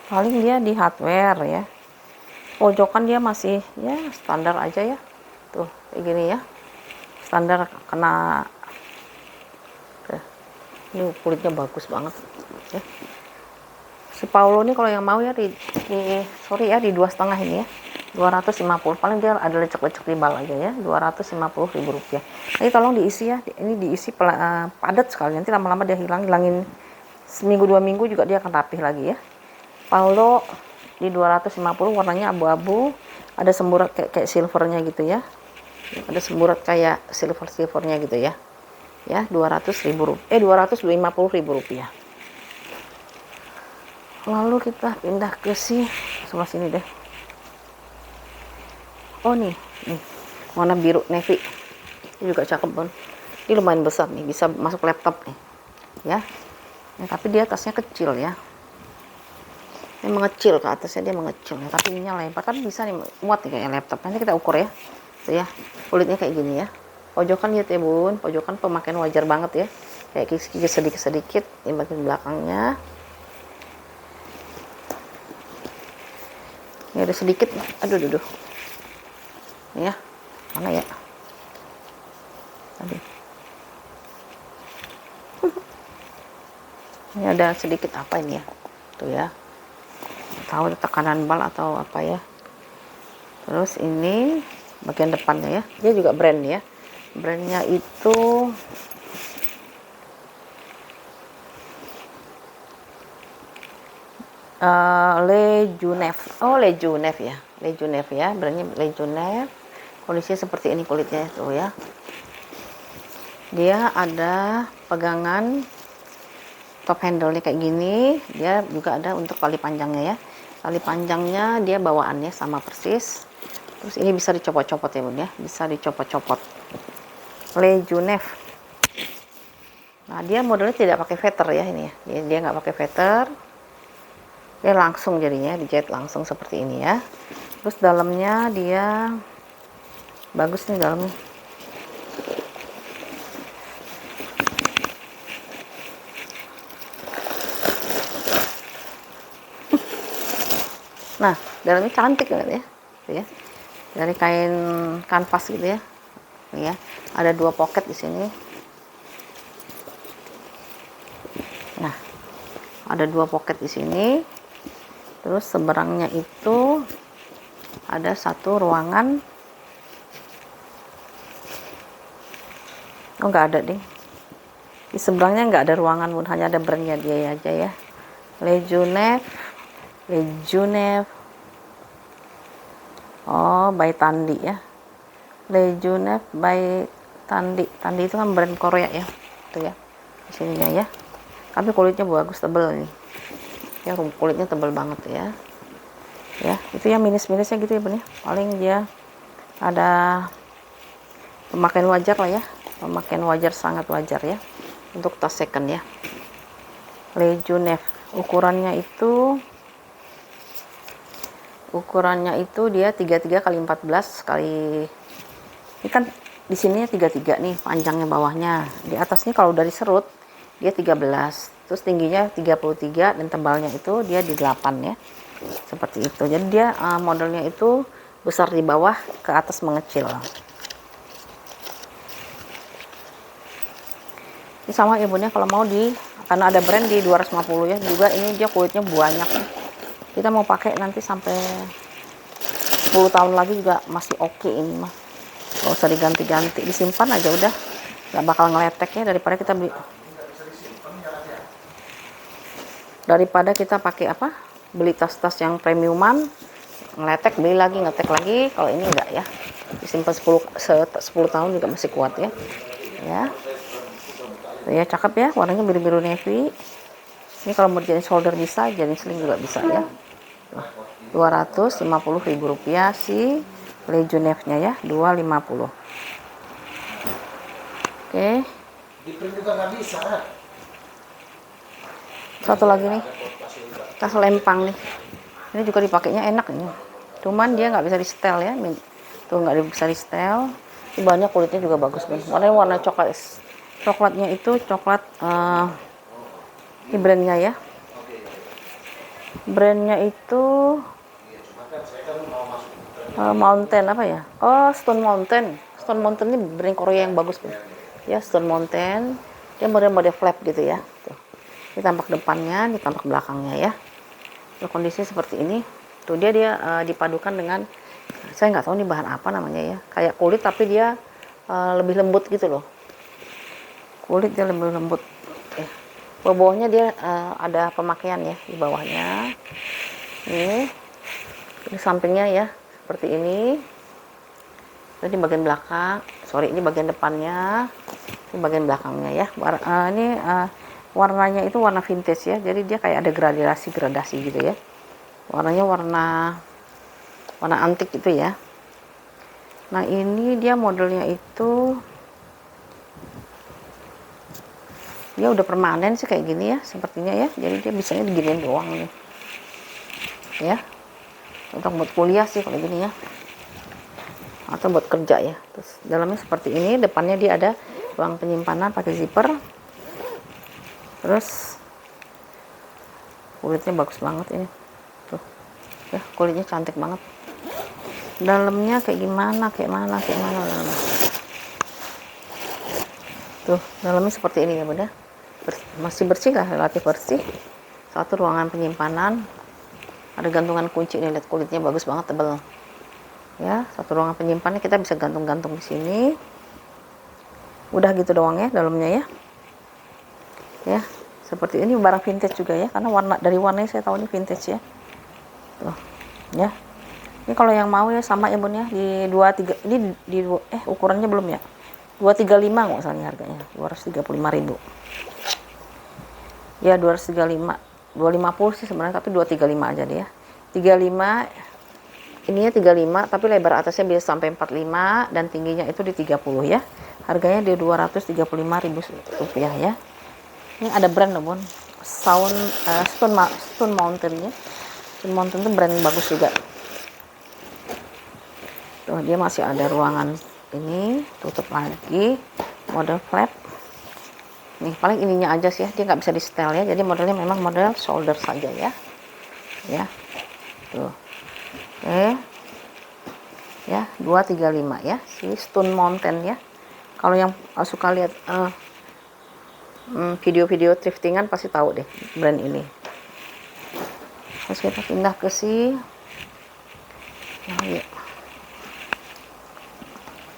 paling dia di hardware ya, pojokan dia masih ya standar aja ya, tuh kayak gini ya, standar kena. Ini kulitnya bagus banget ya. Si Paulo ini kalau yang mau ya sorry ya, di 2,5 ini ya, 250, paling dia ada lecek-lecek di bal aja ya, 250.000 rupiah. Jadi tolong diisi ya, ini diisi padat sekali, nanti lama-lama dia hilangin seminggu 2 minggu juga dia akan rapih lagi ya. Paulo di 250, warnanya abu-abu, ada semburat kayak silvernya gitu ya, ada semburat kayak silvernya gitu ya. Ya 250.000 rupiah. Lalu kita pindah ke sebelah sini deh. Oh nih warna biru navy, ini juga cakep bun. Ini lumayan besar nih, bisa masuk laptop nih ya. Tapi dia atasnya kecil ya, ini mengecil, ke atasnya dia mengecil ya, tapi ininya lebar, tapi bisa nih muat nih kayak laptop. Nanti kita ukur ya. Tuh ya, kulitnya kayak gini ya. Pojokan lihat ya bun, pojokan pemakaian wajar banget ya, kayak kikis sedikit-sedikit. Ini bagian belakangnya ini ada sedikit, aduh ini ya, mana ya tadi. Ini ada sedikit apa ini ya, tuh ya, tahu tekanan bal atau apa ya. Terus ini bagian depannya ya. Dia juga brand ya, brandnya itu Lejunev. Oh, Lejunev ya, Lejunev ya, brandnya Lejunev. Kondisinya seperti ini kulitnya tuh ya. Dia ada pegangan top handle-nya kayak gini. Dia juga ada untuk tali panjangnya ya. Tali panjangnya dia bawaannya sama persis. Terus ini bisa dicopot-copot ya bun ya, bisa dicopot-copot. Lejunev. Nah dia modelnya tidak pakai feather ya ini ya. Dia nggak pakai feather. Dia langsung jadinya dijahit langsung seperti ini ya. Terus dalamnya dia bagus nih dalamnya. Nah dalamnya cantik banget ya, tuh ya. Dari kain kanvas gitu ya. Ya, ada 2 pocket di sini. Nah, ada 2 pocket di sini. Terus seberangnya itu ada 1 ruangan. Oh, nggak ada deh. Di seberangnya nggak ada ruangan pun, hanya ada brandnya dia aja ya. Lejunev, Lejunev. Oh, by Tandy ya. Lejunev by Tandy. Tandy itu kan brand Korea ya. Tuh ya. Di sininya ya. Tapi kulitnya bagus, tebel nih. Ya, kulitnya tebel banget ya. Ya, itu ya minus-minusnya gitu ya, Bun ya. Paling dia ada pemakaian wajar lah ya. Pemakaian wajar, sangat wajar ya. Untuk tas second ya. Lejunev. Ukurannya itu dia 33 kali 14 kali, ini kan di sini 33 nih panjangnya bawahnya. Di atasnya kalau dari serut dia 13, terus tingginya 33 dan tebalnya itu dia di 8 ya. Seperti itu. Jadi dia modelnya itu besar di bawah, ke atas mengecil. Ini sama ya bun ya, kalau mau karena ada brand di 250 ya, juga ini dia kulitnya banyak. Kita mau pakai nanti sampai 10 tahun lagi juga masih oke ini mah. Gak usah diganti-ganti, disimpan aja udah. Gak bakal ngeletek ya, daripada kita pakai apa? Beli tas-tas yang premiuman, ngeletek, beli lagi, ngetek lagi. Kalau ini enggak ya. Disimpan 10 tahun juga masih kuat ya. Ya. Tuh ya, cakep ya, warnanya biru-biru navy. Ini kalau mau jadi shoulder bisa, jadi sling juga bisa ya. Rp250.000 si Lejunev-nya ya, 250. Oke. Di print juga nggak bisa. Satu lagi nih, tas lempang nih. Ini juga dipakainya enak ini. Cuman dia nggak bisa di setel ya. Tuh nggak bisa di setel. Ini bahannya kulitnya juga bagus nih. Warnanya warna coklat. Coklatnya itu coklat. Ini brandnya ya. Brandnya itu Mountain apa ya? Oh, Stone Mountain. Stone Mountain ini brand Korea yang bagus bun. Ya, Stone Mountain. Dia model-model flap gitu ya. Tuh. Ini tampak depannya, ini tampak belakangnya ya. Tuh, kondisi seperti ini. Tuh dia dipadukan dengan, saya nggak tahu nih bahan apa namanya ya. Kayak kulit tapi dia lebih lembut gitu loh. Kulit dia lebih lembut. Bawahnya dia ada pemakaian ya di bawahnya. Ini sampingnya ya seperti ini. Ini bagian belakang, ini bagian depannya, ini bagian belakangnya ya. Ini warnanya itu warna vintage ya, jadi dia kayak ada gradasi gitu ya. Warnanya warna antik gitu ya. Nah ini dia modelnya itu dia udah permanen sih kayak gini ya, sepertinya ya. Jadi dia bisanya diginiin doang nih ya, untuk buat kuliah sih kalau gini ya, atau buat kerja ya. Terus dalamnya seperti ini, depannya dia ada ruang penyimpanan pakai zipper. Terus kulitnya bagus banget ini tuh ya, kulitnya cantik banget. Dalamnya kayak mana dalamnya. Tuh dalamnya seperti ini ya bunda, masih bersih lah, relatif bersih. Satu ruangan penyimpanan, ada gantungan kunci nih, lihat kulitnya bagus banget, tebal Ya, satu ruangan penyimpanannya kita bisa gantung-gantung di sini. Udah gitu doang ya dalamnya ya. Ya, seperti ini barang vintage juga ya, karena dari warnanya saya tahu ini vintage ya. Tuh, ya. Ini kalau yang mau ya sama ya Bun ya, di 23 ini ukurannya belum ya. 235 nggak usah nih harganya, 235.000. Ya 235, 250 sih sebenarnya, tapi 235 aja deh ya. 35, ininya 35 tapi lebar atasnya bisa sampai 45 dan tingginya itu di 30 ya. Harganya di 235.000 rupiah ya. Ini ada brand loh Bun, Stone Mountain ya. Stone Mountain itu brand bagus juga. Tuh dia masih ada ruangan ini, tutup lagi, model flap. Nih paling ininya aja sih ya, dia nggak bisa di setel ya, jadi modelnya memang model shoulder saja ya. Ya, tuh, oke, ya 235 ya, si Stone Mountain ya. Kalau yang suka lihat video-video thriftingan pasti tahu deh brand ini. Terus kita pindah ke si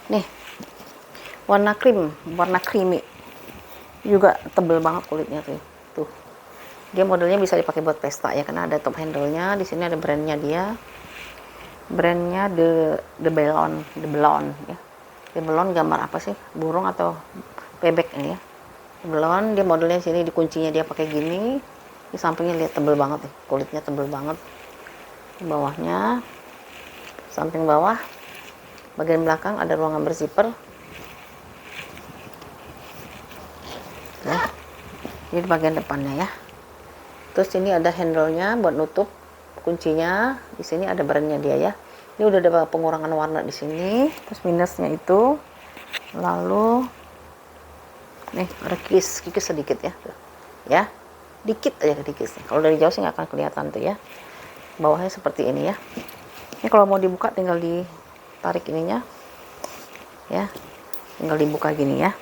nih warna creamy juga, tebel banget kulitnya tuh. Dia modelnya bisa dipakai buat pesta ya, karena ada top handle-nya. Di sini ada brandnya dia, brandnya The Belon ya. The Belon gambar apa sih, burung atau bebek ini ya. The Belon, dia modelnya sini di kuncinya dia pakai gini. Di sampingnya lihat tebel banget nih, kulitnya tebel banget. Di bawahnya, samping bawah, bagian belakang ada ruangan berzipper. Ya, ini di bagian depannya ya. Terus ini ada handle-nya buat nutup kuncinya. Di sini ada brandnya dia ya. Ini udah ada pengurangan warna di sini. Terus minusnya itu, lalu nih ada kikis sedikit ya. Ya, dikit aja kikis. Kalau dari jauh sih nggak akan kelihatan tuh ya. Bawahnya seperti ini ya. Ini kalau mau dibuka tinggal ditarik ininya. Ya, tinggal dibuka gini ya.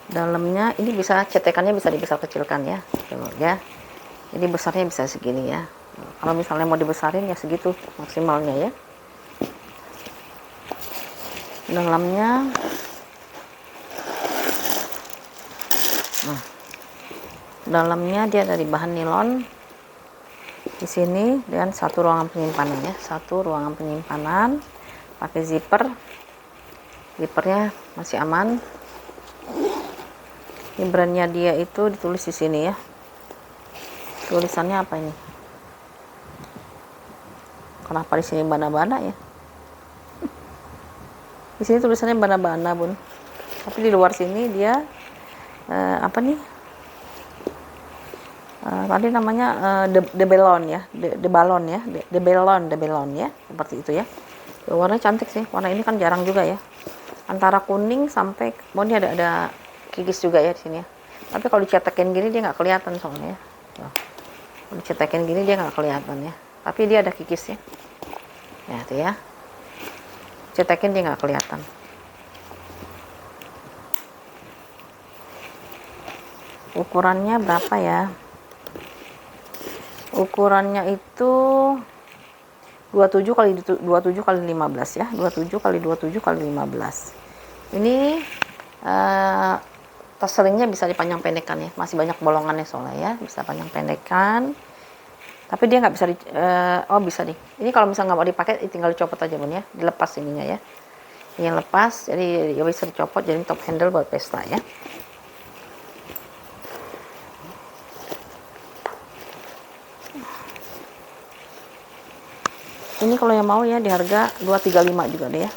Dalamnya ini bisa cetekannya bisa dibesar kecilkan ya. Tuh, ya. Jadi besarnya bisa segini ya. Kalau misalnya mau dibesarin ya segitu maksimalnya ya. Dalamnya, dalamnya dia dari bahan nilon di sini, dan satu ruangan penyimpanan ya, satu ruangan penyimpanan pakai zippernya masih aman. Ini brandnya dia itu ditulis di sini ya. Tulisannya apa ini? Kenapa di sini bana-bana ya? Di sini tulisannya bana-bana Bun. Tapi di luar sini dia apa nih? Tadi namanya the Belon ya, the Balon ya, the Belon ya, seperti itu ya. Warnanya cantik sih. Warna ini kan jarang juga ya. Antara kuning sampai, ini ada kikis juga ya di sini ya. Tapi kalau dicetakin gini dia nggak kelihatan soalnya. Tuh. Kalau dicetakin gini dia nggak kelihatan ya. Tapi dia ada kikisnya. Ya tuh ya. Cetakin dia nggak kelihatan. Ukurannya berapa ya? Ukurannya itu 27 kali 15 ya. 27 kali 27 kali 15. Ini tas selingnya bisa dipanjang pendekkan ya, masih banyak bolongannya soalnya ya, bisa panjang pendekkan. Tapi dia nggak bisa bisa nih. Ini kalau misalnya nggak mau dipakai tinggal dicopot aja Bun ya, dilepas ininya ya. Ini yang lepas, jadi ya bisa dicopot jadi top handle buat pesta ya. Ini kalau yang mau ya di harga 235 juga deh ya.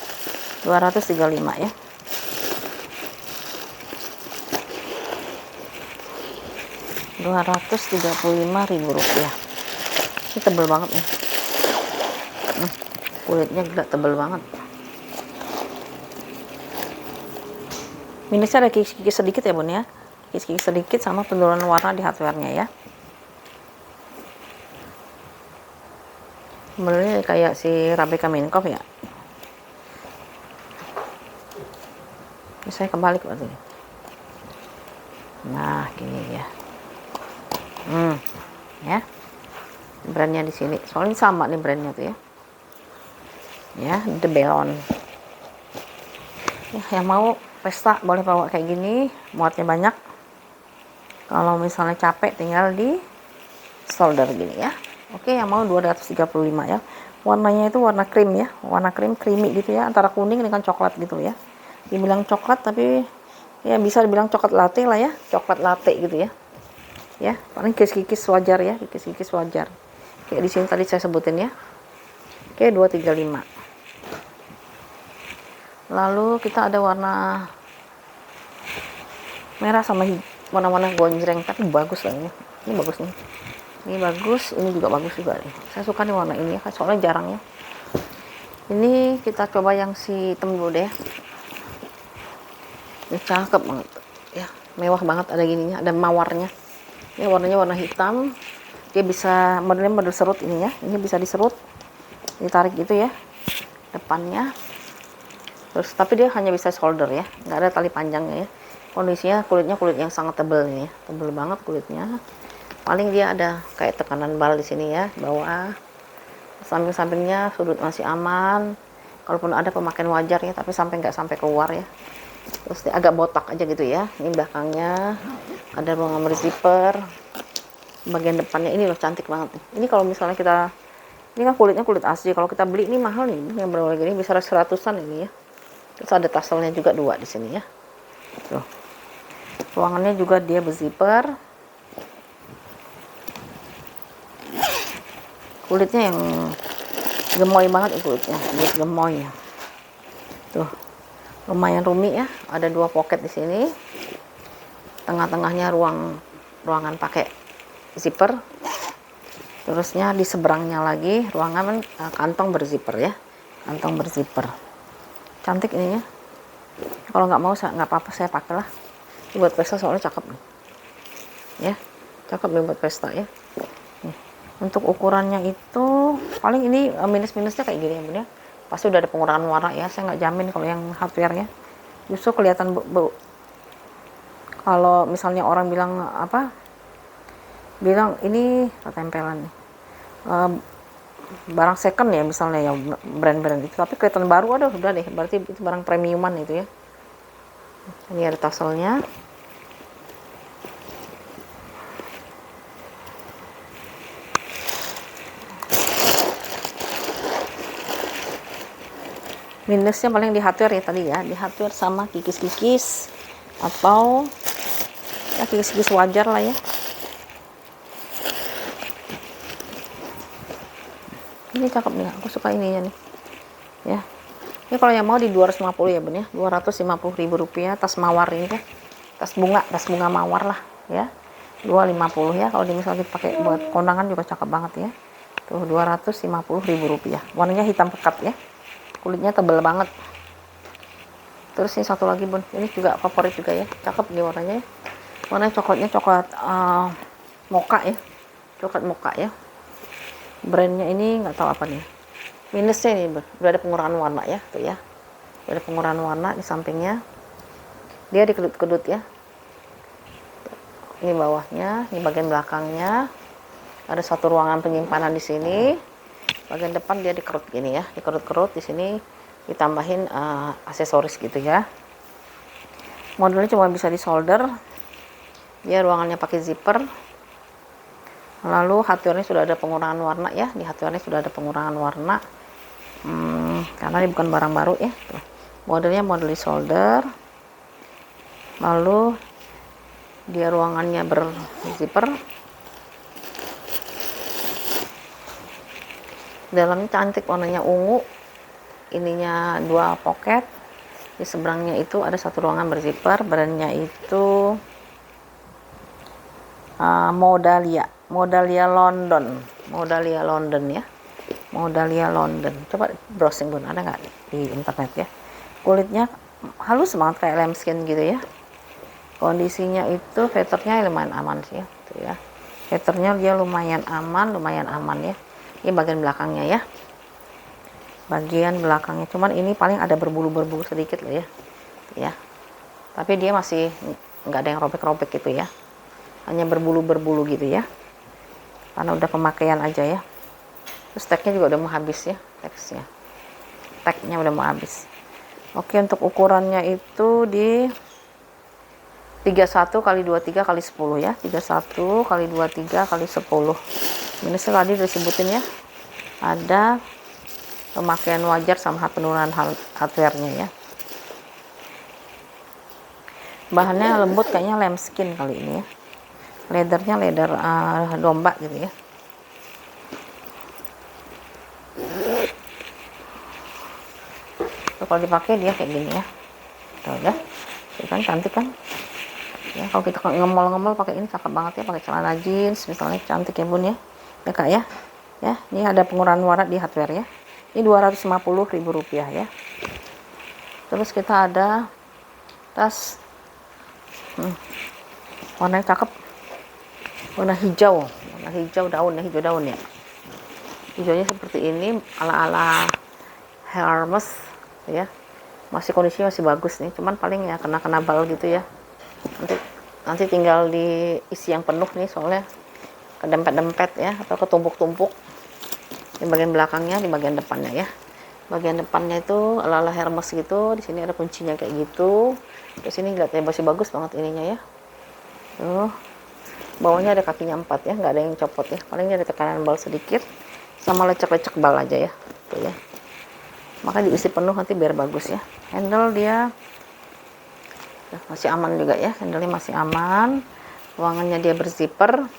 235 ya. Rp235.000. Ini tebel banget nih. Kulitnya gila tebel banget. Minusnya ada kikis sedikit ya Bun ya. Kikis sedikit sama penurunan warna di hardware-nya ya. Modelnya kayak si Rebecca Minkoff ya. Ini saya kebalik berarti. Nah, gini ya. Ya. Brandnya di sini. Soalnya sama nih brandnya tuh ya. ya, the belon. Ya, yang mau pesta boleh bawa kayak gini, muatnya banyak. Kalau misalnya capek tinggal di solder gini ya. Oke, yang mau 235 ya. Warnanya itu warna krim ya, warna krim creamy gitu ya, antara kuning dengan coklat gitu ya. Dibilang coklat tapi ya bisa dibilang coklat latte lah ya, coklat latte gitu ya. Ya, paling kikis-kikis wajar ya, kikis-kikis wajar. Kayak di sini tadi saya sebutin ya. Oke, 235. Lalu kita ada warna merah sama warna-warna gonjreng, tapi bagus lah ini. Ini bagus nih. Ini bagus, ini juga bagus juga nih. Saya suka nih warna ini ya, soalnya jarang ya. Ini kita coba yang si hitam dulu deh. Ini cakep banget ya, mewah banget, ada gininya, ada mawarnya. Ini warnanya warna hitam. Dia bisa modelnya model serut ini ya. Ini bisa diserut, ditarik gitu ya depannya. Terus tapi dia hanya bisa solder ya, nggak ada tali panjangnya ya. Kondisinya kulitnya kulit yang sangat tebal ini ya, tebal banget kulitnya. Paling dia ada kayak tekanan bal di sini ya, bawah. Samping-sampingnya sudut masih aman. Kalaupun ada pemakaian wajar ya, tapi nggak sampai keluar ya. Terus dia agak botak aja gitu ya. Ini belakangnya ada ruangan berzipper. Bagian depannya ini loh cantik banget nih. Ini kalau misalnya kita, ini kan kulitnya kulit asli. Kalau kita beli ini mahal nih, yang berwarna gini bisa seratusan ini ya. Terus ada taselnya juga 2 di sini ya. Tuh. Ruangannya juga dia berzipper. Kulitnya yang gemoy banget ya kulitnya, kulit gemoy ya. Tuh, lumayan rumi ya. Ada 2 pocket di sini. Tengah-tengahnya ruangan pakai zipper. Terusnya di seberangnya lagi ruangan kantong berzipper ya, kantong berzipper. Cantik ininya. Kalau nggak mau nggak apa-apa, saya pakai lah. Ini buat pesta soalnya cakep nih. Ya, cakep nih buat pesta ya. Untuk ukurannya itu paling ini minus-minusnya kayak gini ya bun ya. Pasti udah ada pengurangan warna ya. Saya nggak jamin kalau yang hardware ya. Justru kelihatan kalau misalnya orang bilang apa? Bilang ini ketempelan nih. Barang second ya misalnya ya, brand-brand itu, tapi kelihatan baru, aduh udah deh, berarti itu barang premiuman itu ya. Ini ada taselnya. Minusnya paling di hardware ya tadi ya, di hardware sama kikis-kikis atau ya kikis-kikis wajar lah ya. Ini cakep nih, aku suka ininya nih ya. Ini kalau yang mau di 250 ya bun ya, 250.000 rupiah. Tas mawar ini ya, tas bunga mawar lah ya, 250 ya. Kalau misalnya dipakai buat kondangan juga cakep banget ya. Tuh 250.000 rupiah. Warnanya hitam pekat ya, kulitnya tebal banget. Terus ini satu lagi bun, ini juga favorit juga ya, cakep nih warnanya ya. Warnanya coklatnya coklat mocha ya, coklat mocha ya. Brandnya ini nggak tahu apa nih. Minusnya ini bun, udah ada pengurangan warna ya, tuh ya. Udah ada pengurangan warna di sampingnya. Dia dikedut-kedut ya. Ini bawahnya, ini bagian belakangnya. Ada satu ruangan penyimpanan di sini. Bagian depan dia dikerut gini ya, dikerut-kerut di sini, ditambahin aksesoris gitu ya. Modelnya cuma bisa disolder. Dia ruangannya pakai zipper. Lalu hardware-nya sudah ada pengurangan warna ya, di hardware-nya sudah ada pengurangan warna. Karena ini bukan barang baru ya. Tuh. Modelnya model solder. Lalu dia ruangannya berzipper. Dalamnya cantik, warnanya ungu. Ininya 2 pocket. Di seberangnya itu ada satu ruangan berzipper. Brandnya itu Modalia London ya. Modalia London. Coba browsing bun, ada nggak di internet ya. Kulitnya halus banget kayak lambskin gitu ya. Kondisinya itu feathernya lumayan aman sih ya. Tuh ya. Feathernya dia lumayan aman ya. Ini bagian belakangnya ya. Bagian belakangnya. Cuman ini paling ada berbulu-berbulu sedikit lah ya. Tuh ya. Tapi dia masih nggak ada yang robek-robek gitu ya. Hanya berbulu-berbulu gitu ya. Karena udah pemakaian aja ya. Terus teksnya juga udah mau habis ya teksnya. tagnya udah mau habis. Oke, untuk ukurannya itu di 31 kali 23 kali 10 ya. 31 kali 23 kali 10. Ini tadi disebutin ya. Ada pemakaian wajar sama penurunan hardware-nya ya. Bahannya lembut, kayaknya lambskin kali ini ya. Leathernya leather domba gitu ya. Kalau dipakai dia kayak gini ya. Tuh udah, kan cantik kan ya. Kalau kita ngemol-ngemol pakai ini cakep banget ya, pakai celana jeans misalnya, cantik ya bun ya. Ya kak ya. Ya, ini ada pengurangan warna di hardware ya. Ini Rp250.000 ya. Terus kita ada tas warnanya cakep, warna hijau daun ya. Hijaunya seperti ini, ala-ala Hermes ya. Masih kondisinya masih bagus nih, cuman paling ya kena bal gitu ya. Nanti tinggal diisi yang penuh nih, soalnya kedempet-dempet ya, atau ketumpuk-tumpuk di bagian belakangnya, di bagian depannya ya. Bagian depannya itu ala-ala Hermes gitu. Di sini ada kuncinya kayak gitu. Terus ini lihatnya masih bagus banget ininya ya. Tuh, bawahnya ada kakinya 4 ya, nggak ada yang copot ya. Palingnya ada tekanan bal sedikit sama lecek-lecek bal aja ya. Tuh ya. Maka diisi penuh nanti biar bagus ya. Handle dia masih aman juga ya, handle-nya masih aman. Ruangannya dia berzipper.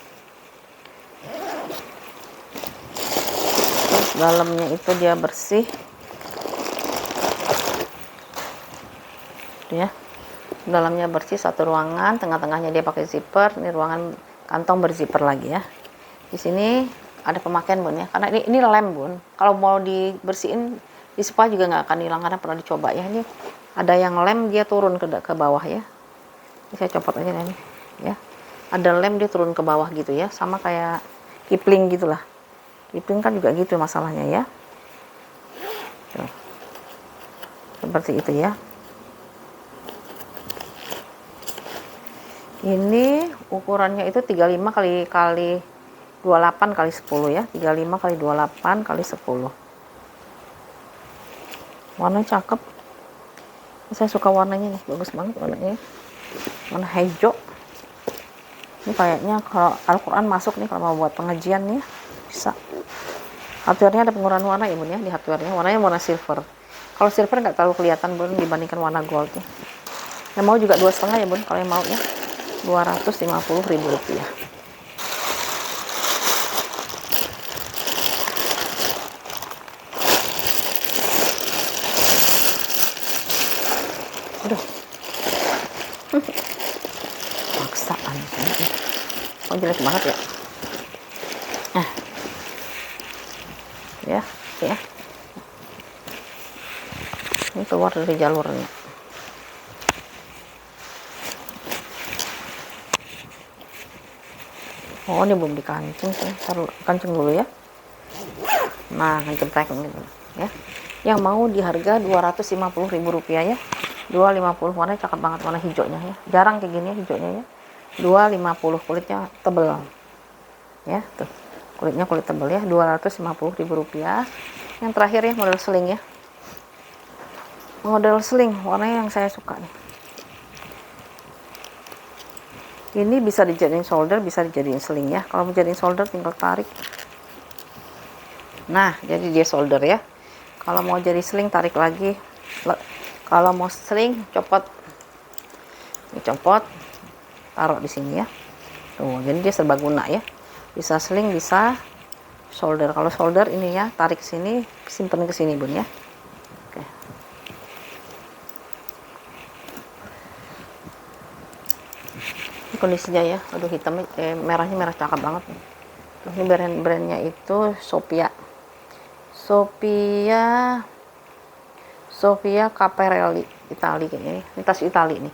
Terus dalamnya itu dia bersih. Tuh ya. Dalamnya bersih, satu ruangan, tengah-tengahnya dia pakai zipper. Ini ruangan kantong berzipper lagi ya. Di sini ada pemakaian bun ya, karena ini lem bun. Kalau mau dibersihin di spa juga nggak akan hilang, karena pernah dicoba ya. Ini ada yang lem dia turun ke bawah ya. Ini saya copot aja nih ya. Ada lem dia turun ke bawah gitu ya, sama kayak Kipling gitulah. Kipling kan juga gitu masalahnya ya. Tuh. Seperti itu ya. Ini ukurannya itu 35 kali 28 kali 10 ya. 35 kali 28 kali 10. Warnanya cakep. Saya suka warnanya nih, bagus banget warnanya. Warna hijau. Ini kayaknya kalau Al-Quran masuk nih kalau mau buat pengajian nih, bisa. Hardware-nya ada pengurangan warna ya bun ya, di hardware-nya. Warnanya warna silver. Kalau silver nggak terlalu kelihatan bun dibandingkan warna gold ya. Yang mau juga 2,5 ya bun, kalau yang mau ya. Rp250.000. Aduh. Paksaan. Oh jelek banget ya. Ya. Ini keluar dari jalurnya. Oh, ini belum dikancing sih. Taruh kancing dulu ya. Nah, kancing packing gitu ya. Yang mau di harga Rp250.000 ya. 250, warnanya cakep banget, warna hijaunya ya. Jarang kayak gini ya hijaunya ya. 250, kulitnya tebel. Ya, tuh. Kulitnya kulit tebel ya, Rp250.000. Yang terakhir ya, model sling ya. Model sling, warnanya yang saya suka nih. Ini bisa dijadiin solder, bisa dijadiin sling ya. Kalau mau jadiin solder tinggal tarik. Nah, jadi dia solder ya. Kalau mau jadi sling tarik lagi. Kalau mau sling copot. Ini copot, taruh di sini ya. Tuh, jadi dia serbaguna ya. Bisa sling, bisa solder. Kalau solder ini ya, tarik sini, simpen ke sini bun ya. Oke. Ini kondisinya ya, aduh hitamnya, merahnya merah cakep banget. Terus ini brandnya itu Sofia Caparelli, Itali kayaknya. Ini tas Itali nih.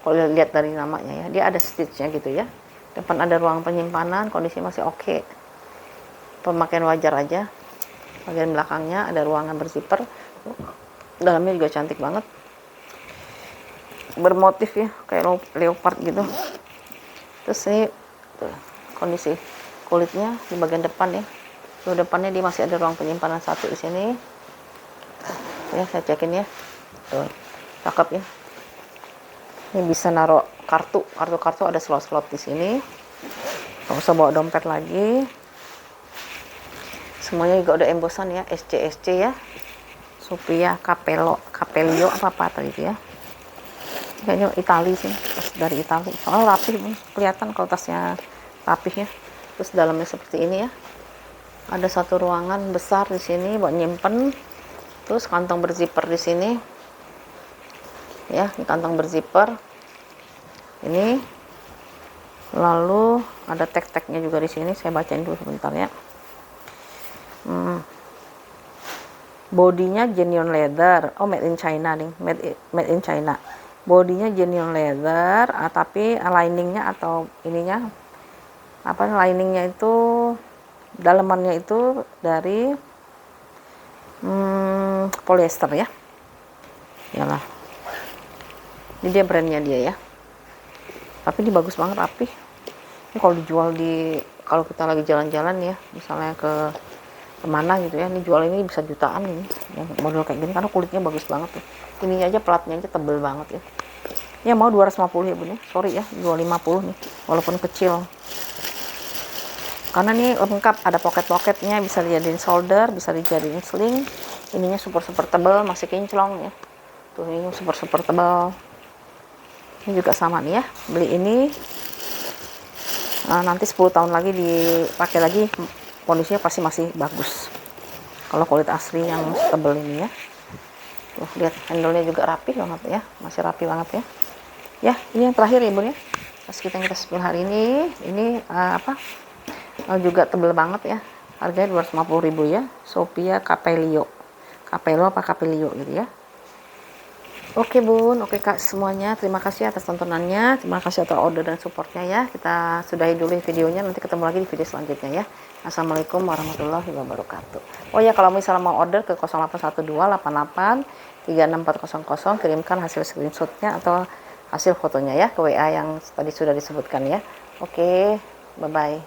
Kalau lihat dari namanya ya, dia ada stitchnya gitu ya. Depan ada ruang penyimpanan, kondisi masih oke. Pemakaian wajar aja. Bagian belakangnya ada ruangan berzipper. Dalamnya juga cantik banget. Bermotif ya, kayak leopard gitu. Terus ini tuh, kondisi kulitnya di bagian depan ya. Di depannya dia masih ada ruang penyimpanan satu di sini. Ya, saya cekin ya. Tuh, cakep ya. Ini bisa naruh kartu ada slot-slot di sini. Nggak usah bawa dompet lagi. Semuanya juga udah embosan ya, SC ya. Sophia Capellio apa tadi itu ya. Kayaknya Itali sih, tas dari Itali. Soalnya rapih, kelihatan kalau tasnya rapih ya. Terus dalamnya seperti ini ya. Ada satu ruangan besar di sini buat nyimpen. Terus kantong berzipper di sini. Ya, ini kantong berzipper. Ini. Lalu ada tag-tagnya juga di sini. Saya bacain dulu sebentar ya. Bodinya genuine leather. Oh, made in China nih. Made in China. Bodinya genuine leather, tapi liningnya atau ininya apa, liningnya itu dalemannya itu dari polyester ya. Yalah. Ini dia brandnya dia ya. Tapi ini bagus banget, rapi. Ini kalau dijual kalau kita lagi jalan-jalan ya, misalnya kemana gitu ya, ini jual ini bisa jutaan ini. Yang model kayak gini karena kulitnya bagus banget tuh. Ini aja platnya aja tebel banget ya. Ya mau 250 ya bun ya. Sorry ya, 250 nih. Walaupun kecil. Karena ini lengkap, ada pocket-pocketnya, bisa dijadiin shoulder, bisa dijadiin sling. Ininya super tebal, masih kinclong ya. Tuh ini super tebal. Ini juga sama nih ya. Beli ini nanti 10 tahun lagi dipakai lagi, kondisinya pasti masih bagus. Kalau kulit asli yang tebal ini ya. Tuh lihat handle-nya juga rapi banget ya, masih rapi banget ya. Ya, ini yang terakhir ya bun ya. Pas kita sebelah hari ini juga tebel banget ya. Harganya 250.000 ya. Sophia Capellio apa Capellio gitu ya. Oke bun, oke kak semuanya, terima kasih atas tontonannya, terima kasih atas order dan supportnya ya. Kita sudahi dulu videonya, nanti ketemu lagi di video selanjutnya ya. Assalamualaikum warahmatullahi wabarakatuh. Oh ya, kalau misalnya mau order ke 081288364000, kirimkan hasil screenshotnya atau hasil fotonya ya ke WA yang tadi sudah disebutkan ya. Oke, bye bye.